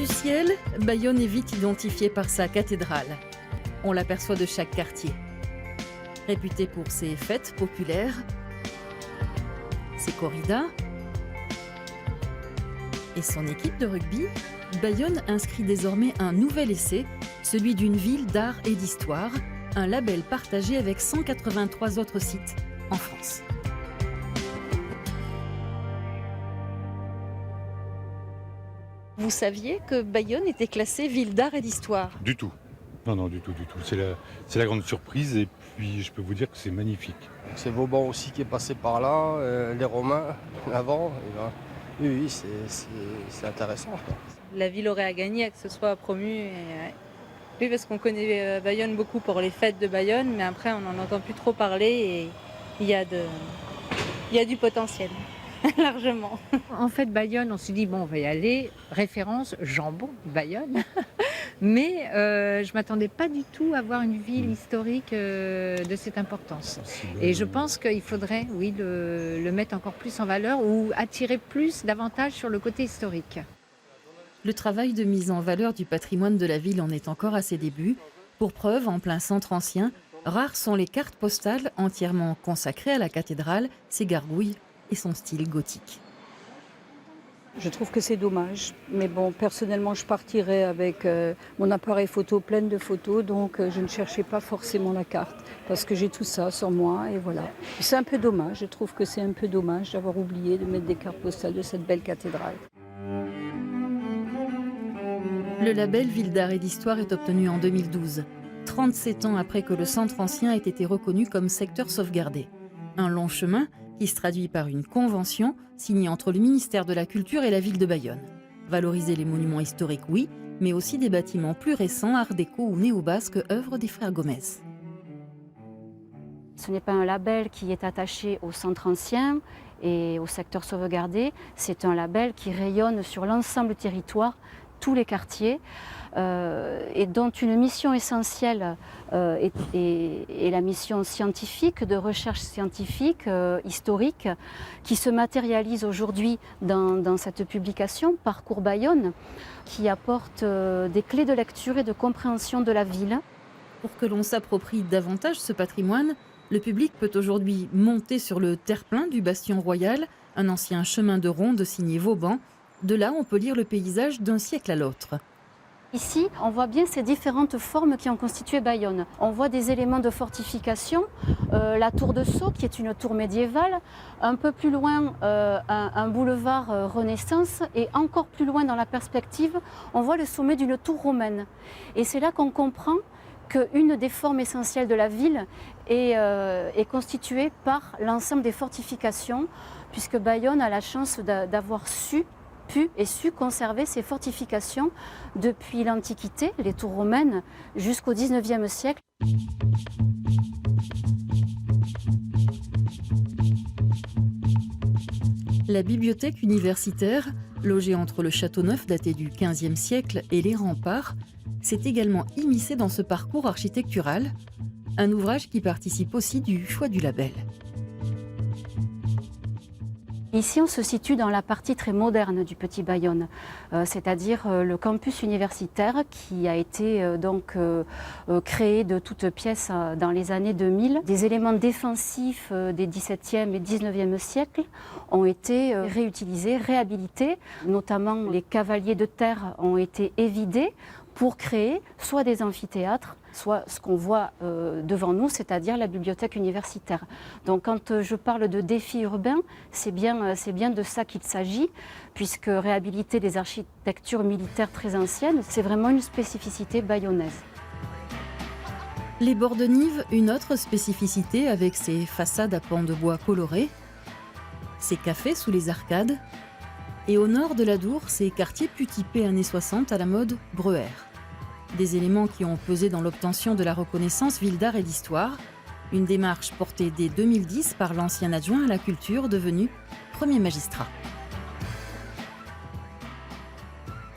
du ciel, Bayonne est vite identifiée par sa cathédrale. On l'aperçoit de chaque quartier. Réputée pour ses fêtes populaires, ses corridas et son équipe de rugby, Bayonne inscrit désormais un nouvel essai, celui d'une ville d'art et d'histoire, un label partagé avec 183 autres sites en France. Vous saviez que Bayonne était classée ville d'art et d'histoire? Du tout. Non, du tout. C'est la grande surprise et puis je peux vous dire que c'est magnifique. C'est Vauban aussi qui est passé par là, les Romains avant. Et là, oui, c'est intéressant, quoi. La ville aurait à gagner à que ce soit promu. Oui, parce qu'on connaît Bayonne beaucoup pour les fêtes de Bayonne, mais après on n'en entend plus trop parler et il y a du potentiel, largement. En fait, Bayonne, on s'est dit, bon, on va y aller, référence jambon, Bayonne. Mais je ne m'attendais pas du tout à voir une ville historique de cette importance. Et je pense qu'il faudrait, oui, le mettre encore plus en valeur ou attirer davantage sur le côté historique. Le travail de mise en valeur du patrimoine de la ville en est encore à ses débuts. Pour preuve, en plein centre ancien, rares sont les cartes postales entièrement consacrées à la cathédrale, ses gargouilles et son style gothique. Je trouve que c'est dommage, mais bon, personnellement, je partirais avec mon appareil photo plein de photos, donc je ne cherchais pas forcément la carte, parce que j'ai tout ça sur moi, et voilà. C'est un peu dommage, je trouve que c'est un peu dommage d'avoir oublié de mettre des cartes postales de cette belle cathédrale. Le label Ville d'art et d'histoire est obtenu en 2012, 37 ans après que le centre ancien ait été reconnu comme secteur sauvegardé. Un long chemin qui se traduit par une convention signée entre le ministère de la Culture et la ville de Bayonne. Valoriser les monuments historiques, oui, mais aussi des bâtiments plus récents, art déco ou néo-basque, œuvre des frères Gomez. Ce n'est pas un label qui est attaché au centre ancien et au secteur sauvegardé, c'est un label qui rayonne sur l'ensemble du territoire, tous les quartiers, et dont une mission essentielle est la mission scientifique, de recherche scientifique, historique, qui se matérialise aujourd'hui dans cette publication, Parcours Bayonne, qui apporte des clés de lecture et de compréhension de la ville. Pour que l'on s'approprie davantage ce patrimoine, le public peut aujourd'hui monter sur le terre-plein du Bastion Royal, un ancien chemin de ronde signé Vauban. De là, on peut lire le paysage d'un siècle à l'autre. Ici, on voit bien ces différentes formes qui ont constitué Bayonne. On voit des éléments de fortification, la tour de Sceaux, qui est une tour médiévale, un peu plus loin, un boulevard Renaissance, et encore plus loin dans la perspective, on voit le sommet d'une tour romaine. Et c'est là qu'on comprend qu'une des formes essentielles de la ville est constituée par l'ensemble des fortifications, puisque Bayonne a la chance d'avoir pu conserver ces fortifications depuis l'Antiquité, les tours romaines, jusqu'au XIXe siècle. La bibliothèque universitaire, logée entre le Château Neuf daté du XVe siècle et les remparts, s'est également immiscée dans ce parcours architectural, un ouvrage qui participe aussi du choix du label. Ici, on se situe dans la partie très moderne du Petit Bayonne, c'est-à-dire le campus universitaire qui a été créé de toutes pièces dans les années 2000. Des éléments défensifs des XVIIe et XIXe siècles ont été réutilisés, réhabilités. Notamment, les cavaliers de terre ont été évidés pour créer soit des amphithéâtres, soit ce qu'on voit devant nous, c'est-à-dire la bibliothèque universitaire. Donc quand je parle de défi urbain, c'est bien de ça qu'il s'agit, puisque réhabiliter des architectures militaires très anciennes, c'est vraiment une spécificité bayonnaise. Les bords de Nive, une autre spécificité avec ses façades à pans de bois colorés, ses cafés sous les arcades, et au nord de l'Adour, ces quartiers plus typés années 60 à la mode Breuer. Des éléments qui ont pesé dans l'obtention de la reconnaissance Ville d'art et d'histoire, une démarche portée dès 2010 par l'ancien adjoint à la culture devenu premier magistrat.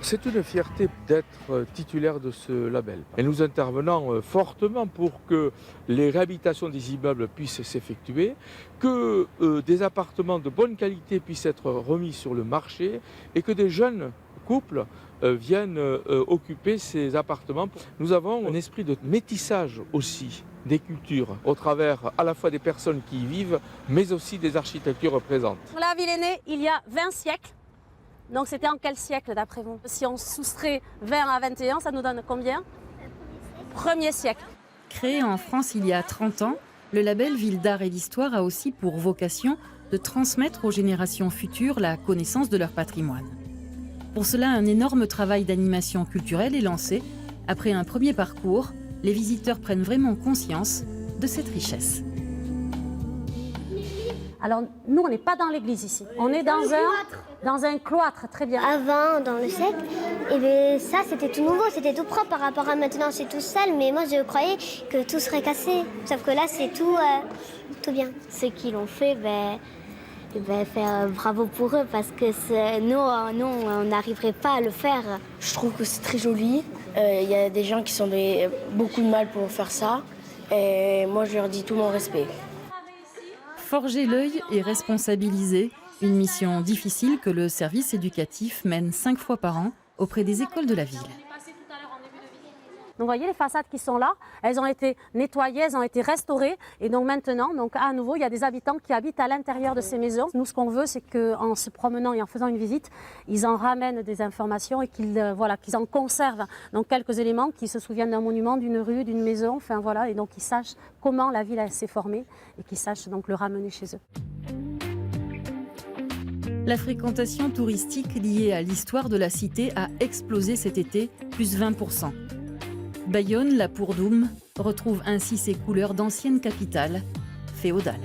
C'est une fierté d'être titulaire de ce label. Et nous intervenons fortement pour que les réhabilitations des immeubles puissent s'effectuer, que des appartements de bonne qualité puissent être remis sur le marché et que des jeunes couples viennent occuper ces appartements. Nous avons un esprit de métissage aussi des cultures, au travers à la fois des personnes qui y vivent, mais aussi des architectures présentes. La ville est née il y a 20 siècles. Donc c'était en quel siècle d'après vous? Si on soustrait 20 à 21, ça nous donne combien? Premier siècle. Créé en France il y a 30 ans, le label Ville d'Art et d'Histoire a aussi pour vocation de transmettre aux générations futures la connaissance de leur patrimoine. Pour cela, un énorme travail d'animation culturelle est lancé. Après un premier parcours, les visiteurs prennent vraiment conscience de cette richesse. Alors nous, on n'est pas dans l'église ici. On est dans un cloître, très bien. Avant, dans le siècle, et bien, ça c'était tout nouveau, c'était tout propre par rapport à maintenant, c'est tout sale, mais moi je croyais que tout serait cassé. Sauf que là c'est tout bien. Ceux qui l'ont fait, faire bravo pour eux, parce que nous on n'arriverait pas à le faire. Je trouve que c'est très joli. Il y a des gens qui sont beaucoup de mal pour faire ça. Et moi je leur dis tout mon respect. Forger l'œil et responsabiliser, une mission difficile que le service éducatif mène 5 fois par an auprès des écoles de la ville. Donc vous voyez les façades qui sont là, elles ont été nettoyées, elles ont été restaurées. Et donc maintenant, à nouveau, il y a des habitants qui habitent à l'intérieur de ces maisons. Nous, ce qu'on veut, c'est qu'en se promenant et en faisant une visite, ils en ramènent des informations et qu'ils en conservent donc quelques éléments, qu'ils se souviennent d'un monument, d'une rue, d'une maison, enfin voilà, et donc ils sachent comment la ville s'est formée et qu'ils sachent donc le ramener chez eux. La fréquentation touristique liée à l'histoire de la cité a explosé cet été, plus 20%. Bayonne, la Pourdoum, retrouve ainsi ses couleurs d'ancienne capitale féodale.